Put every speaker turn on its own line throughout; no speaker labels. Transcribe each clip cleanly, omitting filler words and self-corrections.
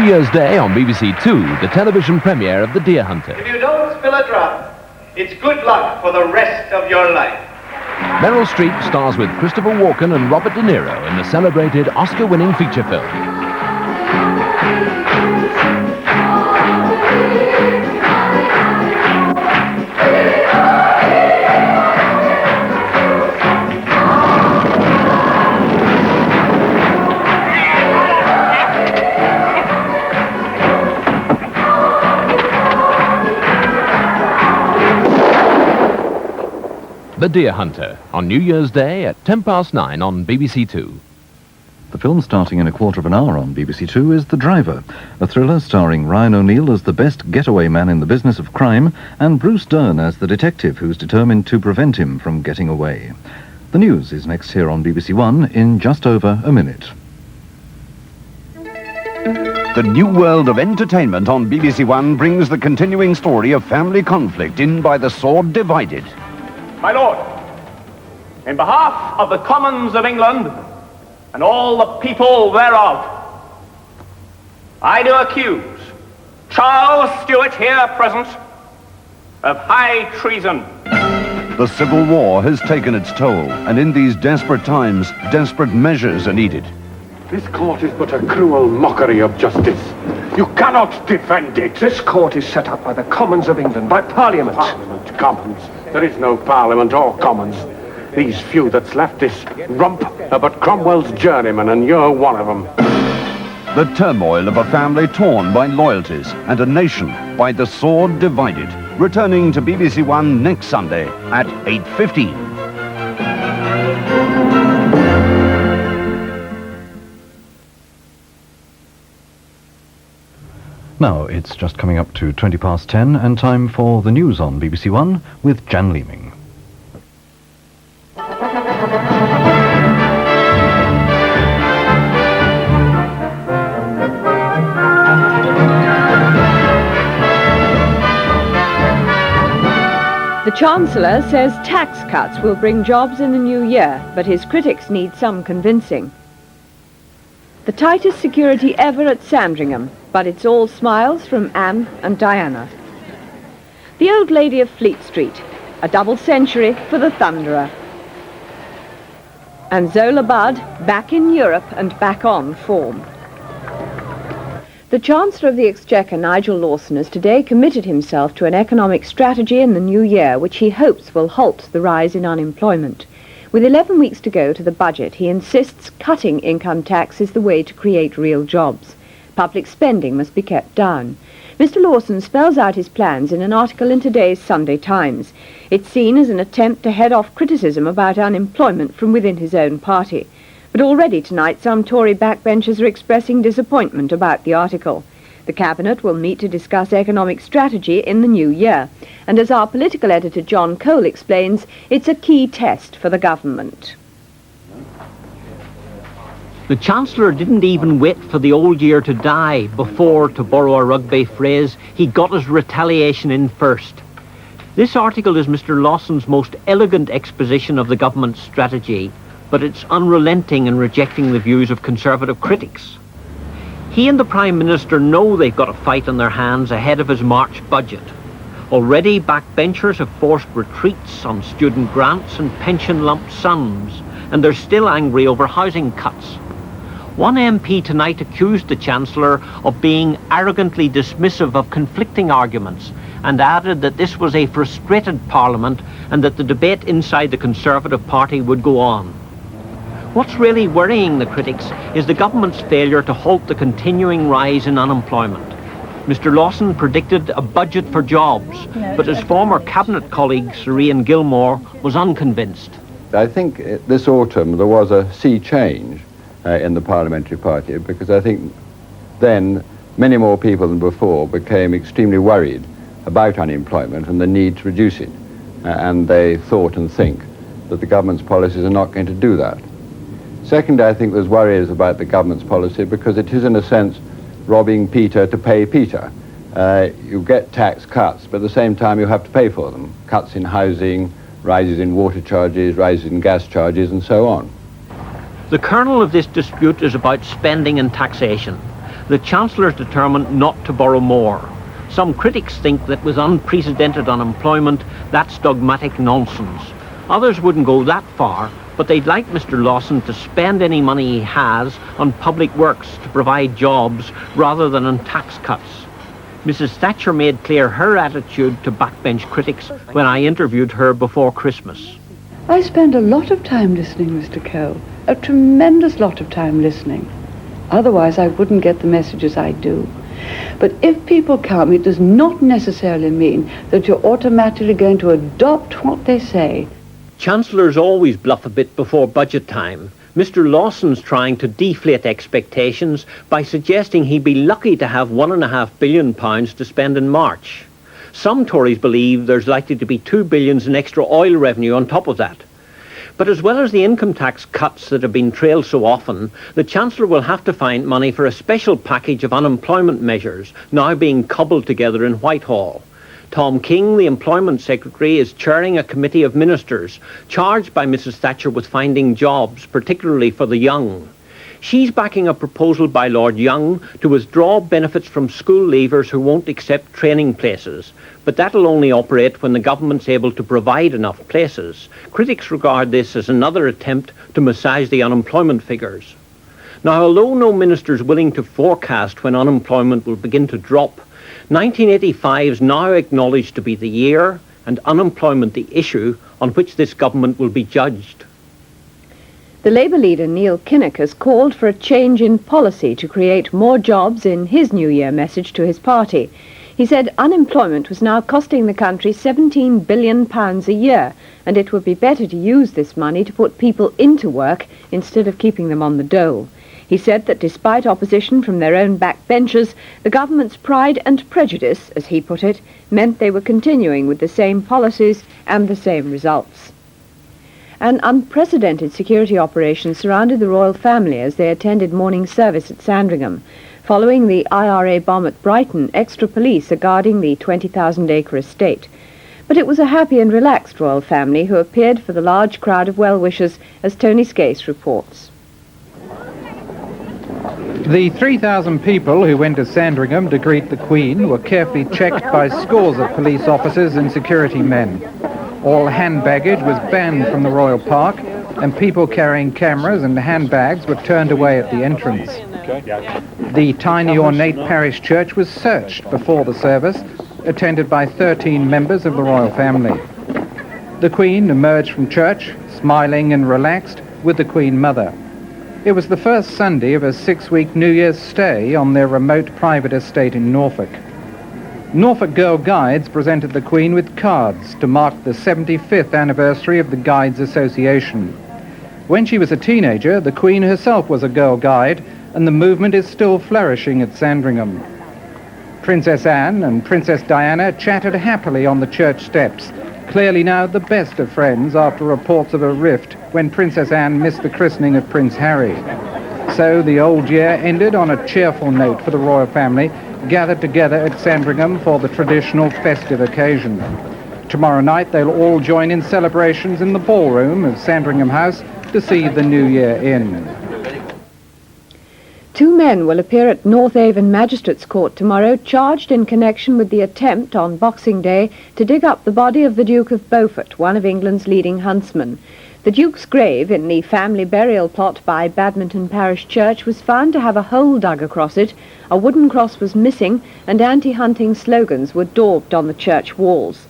New Year's Day on BBC Two, the television premiere of The Deer Hunter.
If you don't spill a drop, it's good luck for the rest of your life.
Meryl Streep stars with Christopher Walken and Robert De Niro in the celebrated Oscar-winning feature film. The Deer Hunter, on New Year's Day at 9:10 on BBC Two.
The film, starting in a quarter of an hour on BBC Two, is The Driver, a thriller starring Ryan O'Neill as the best getaway man in the business of crime and Bruce Dern as the detective who's determined to prevent him from getting away. The news is next here on BBC One in just over a minute.
The new world of entertainment on BBC One brings the continuing story of family conflict in By the Sword Divided.
My Lord, in behalf of the Commons of England and all the people thereof, I do accuse Charles Stuart, here present, of high treason.
The Civil War has taken its toll, and in these desperate times, desperate measures are needed.
This court is but a cruel mockery of justice. You cannot defend it. This court is set up by the Commons of England, by Parliament. Parliament, Commons. There is no Parliament or Commons. These few that's left this rump are but Cromwell's journeymen, and you're one of them.
The turmoil of a family torn by loyalties and a nation by the sword divided. Returning to BBC One next Sunday at 8:15.
Now, it's just coming up to 10:20 and time for the news on BBC One with Jan Leeming.
The Chancellor says tax cuts will bring jobs in the new year, but his critics need some convincing. The tightest security ever at Sandringham, but it's all smiles from Anne and Diana. The Old Lady of Fleet Street, a double century for the Thunderer. And Zola Budd, back in Europe and back on form. The Chancellor of the Exchequer, Nigel Lawson, has today committed himself to an economic strategy in the new year which he hopes will halt the rise in unemployment. With 11 weeks to go to the budget, he insists cutting income tax is the way to create real jobs. Public spending must be kept down. Mr. Lawson spells out his plans in an article in today's Sunday Times. It's seen as an attempt to head off criticism about unemployment from within his own party. But already tonight, some Tory backbenchers are expressing disappointment about the article. The Cabinet will meet to discuss economic strategy in the new year. And as our political editor John Cole explains, it's a key test for the government.
The Chancellor didn't even wait for the old year to die before, to borrow a rugby phrase, he got his retaliation in first. This article is Mr. Lawson's most elegant exposition of the government's strategy, but it's unrelenting in rejecting the views of Conservative critics. He and the Prime Minister know they've got a fight on their hands ahead of his March budget. Already backbenchers have forced retreats on student grants and pension lump sums, and they're still angry over housing cuts. One MP tonight accused the Chancellor of being arrogantly dismissive of conflicting arguments and added that this was a frustrated Parliament and that the debate inside the Conservative Party would go on. What's really worrying the critics is the government's failure to halt the continuing rise in unemployment. Mr. Lawson predicted a budget for jobs, but his former cabinet colleague, Sir Ian Gilmore, was unconvinced.
I think this autumn there was a sea change in the parliamentary party, because I think then many more people than before became extremely worried about unemployment and the need to reduce it. And they thought and think that the government's policies are not going to do that. Secondly, I think there's worries about the government's policy because it is, in a sense, robbing Peter to pay Peter. You get tax cuts, but at the same time you have to pay for them. Cuts in housing, rises in water charges, rises in gas charges, and so on.
The kernel of this dispute is about spending and taxation. the Chancellor is determined not to borrow more. Some critics think that with unprecedented unemployment, that's dogmatic nonsense. Others wouldn't go that far, but they'd like Mr. Lawson to spend any money he has on public works to provide jobs rather than on tax cuts. Mrs. Thatcher made clear her attitude to backbench critics when I interviewed her before Christmas.
I spend a lot of time listening, Mr. Coe. A tremendous lot of time listening. Otherwise, I wouldn't get the messages I do. But if people come, it does not necessarily mean that you're automatically going to adopt what they say.
Chancellors always bluff a bit before budget time. Mr. Lawson's trying to deflate expectations by suggesting he'd be lucky to have £1.5 billion to spend in March. Some Tories believe there's likely to be £2 billion in extra oil revenue on top of that. But as well as the income tax cuts that have been trailed so often, the Chancellor will have to find money for a special package of unemployment measures now being cobbled together in Whitehall. Tom King, the Employment Secretary, is chairing a committee of ministers charged by Mrs. Thatcher with finding jobs, particularly for the young. She's backing a proposal by Lord Young to withdraw benefits from school leavers who won't accept training places, but that'll only operate when the government's able to provide enough places. Critics regard this as another attempt to massage the unemployment figures. Now, although no minister is willing to forecast when unemployment will begin to drop, 1985 is now acknowledged to be the year, and unemployment the issue on which this government will be judged.
The Labour leader Neil Kinnock has called for a change in policy to create more jobs in his New Year message to his party. He said unemployment was now costing the country £17 billion a year, and it would be better to use this money to put people into work instead of keeping them on the dole. He said that despite opposition from their own backbenchers, the government's pride and prejudice, as he put it, meant they were continuing with the same policies and the same results. An unprecedented security operation surrounded the royal family as they attended morning service at Sandringham. Following the IRA bomb at Brighton, extra police are guarding the 20,000-acre estate. But it was a happy and relaxed royal family who appeared for the large crowd of well-wishers, as Tony Skase reports.
The 3,000 people who went to Sandringham to greet the Queen were carefully checked by scores of police officers and security men. All hand baggage was banned from the Royal Park, and people carrying cameras and handbags were turned away at the entrance. The tiny ornate parish church was searched before the service, attended by 13 members of the royal family. The Queen emerged from church, smiling and relaxed, with the Queen Mother. It was the first Sunday of a 6-week New Year's stay on their remote private estate in Norfolk. Norfolk Girl Guides presented the Queen with cards to mark the 75th anniversary of the Guides Association. When she was a teenager, the Queen herself was a Girl Guide, and the movement is still flourishing at Sandringham. Princess Anne and Princess Diana chatted happily on the church steps, clearly now the best of friends after reports of a rift when Princess Anne missed the christening of Prince Harry. So the old year ended on a cheerful note for the royal family, gathered together at Sandringham for the traditional festive occasion. Tomorrow night they'll all join in celebrations in the ballroom of Sandringham House to see the new year in.
2 men will appear at North Avon Magistrates Court tomorrow, charged in connection with the attempt on Boxing Day to dig up the body of the Duke of Beaufort, one of England's leading huntsmen. The Duke's grave in the family burial plot by Badminton Parish Church was found to have a hole dug across it, a wooden cross was missing, and anti-hunting slogans were daubed on the church walls.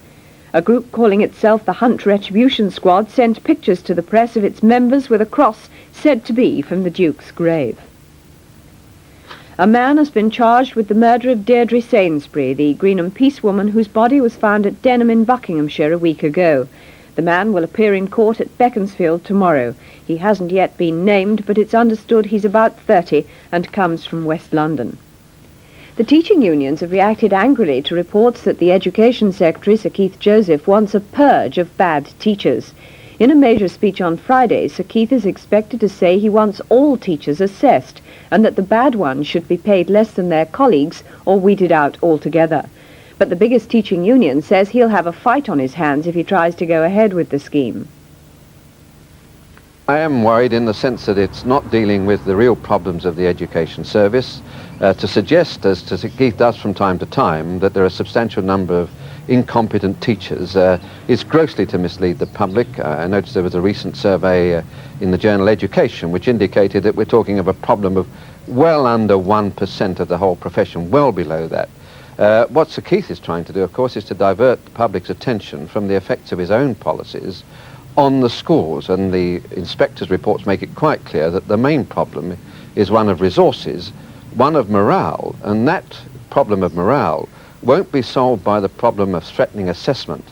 A group calling itself the Hunt Retribution Squad sent pictures to the press of its members with a cross said to be from the Duke's grave. A man has been charged with the murder of Deirdre Sainsbury, the Greenham Peace woman whose body was found at Denham in Buckinghamshire a week ago. The man will appear in court at Beaconsfield tomorrow. He hasn't yet been named, but it's understood he's about 30 and comes from West London. The teaching unions have reacted angrily to reports that the Education Secretary, Sir Keith Joseph, wants a purge of bad teachers. In a major speech on Friday, Sir Keith is expected to say he wants all teachers assessed and that the bad ones should be paid less than their colleagues or weeded out altogether. But the biggest teaching union says he'll have a fight on his hands if he tries to go ahead with the scheme.
I am worried in the sense that it's not dealing with the real problems of the education service. To suggest, as Sir Keith does from time to time, that there are a substantial number of incompetent teachers is grossly to mislead the public. I noticed there was a recent survey in the journal Education which indicated that we're talking of a problem of well under 1% of the whole profession, well below that. What Sir Keith is trying to do, of course, is to divert the public's attention from the effects of his own policies on the schools, and the inspector's reports make it quite clear that the main problem is one of resources, one of morale, and that problem of morale won't be solved by the problem of threatening assessment.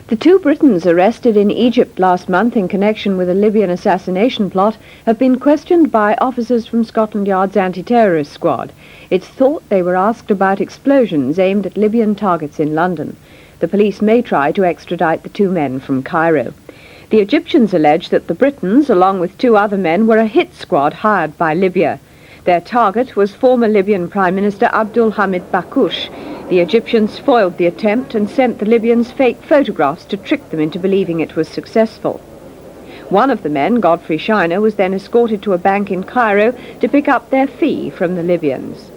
The 2 Britons arrested in Egypt last month in connection with a Libyan assassination plot have been questioned by officers from Scotland Yard's anti-terrorist squad. It's thought they were asked about explosions aimed at Libyan targets in London. The police may try to extradite the 2 men from Cairo. The Egyptians allege that the Britons, along with 2 other men, were a hit squad hired by Libya. Their target was former Libyan Prime Minister Abdul Hamid Bakoush. The Egyptians foiled the attempt and sent the Libyans fake photographs to trick them into believing it was successful. One of the men, Godfrey Shiner, was then escorted to a bank in Cairo to pick up their fee from the Libyans.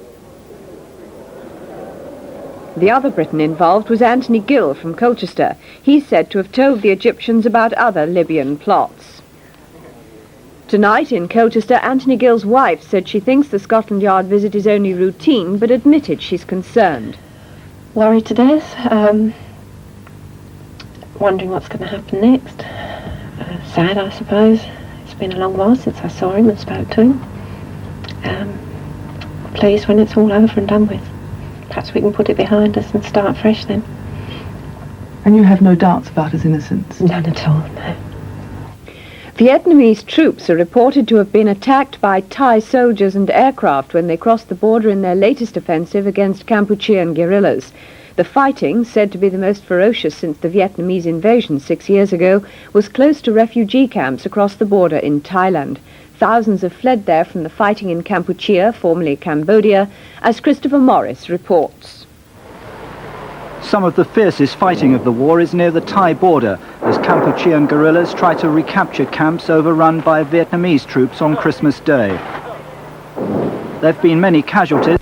The other Briton involved was Anthony Gill from Colchester. He's said to have told the Egyptians about other Libyan plots. Tonight in Colchester, Anthony Gill's wife said she thinks the Scotland Yard visit is only routine, but admitted she's concerned.
Worried to death, wondering what's going to happen next. Sad, I suppose. It's been a long while since I saw him and spoke to him. Pleased when it's all over and done with. Perhaps we can put it behind us and start fresh then.
And you have no doubts about his innocence?
None at all, no.
Vietnamese troops are reported to have been attacked by Thai soldiers and aircraft when they crossed the border in their latest offensive against Kampuchean guerrillas. The fighting, said to be the most ferocious since the Vietnamese invasion 6 years ago, was close to refugee camps across the border in Thailand. Thousands have fled there from the fighting in Kampuchea, formerly Cambodia, as Christopher Morris reports.
Some of the fiercest fighting of the war is near the Thai border, as Kampuchean guerrillas try to recapture camps overrun by Vietnamese troops on Christmas Day. There have been many casualties.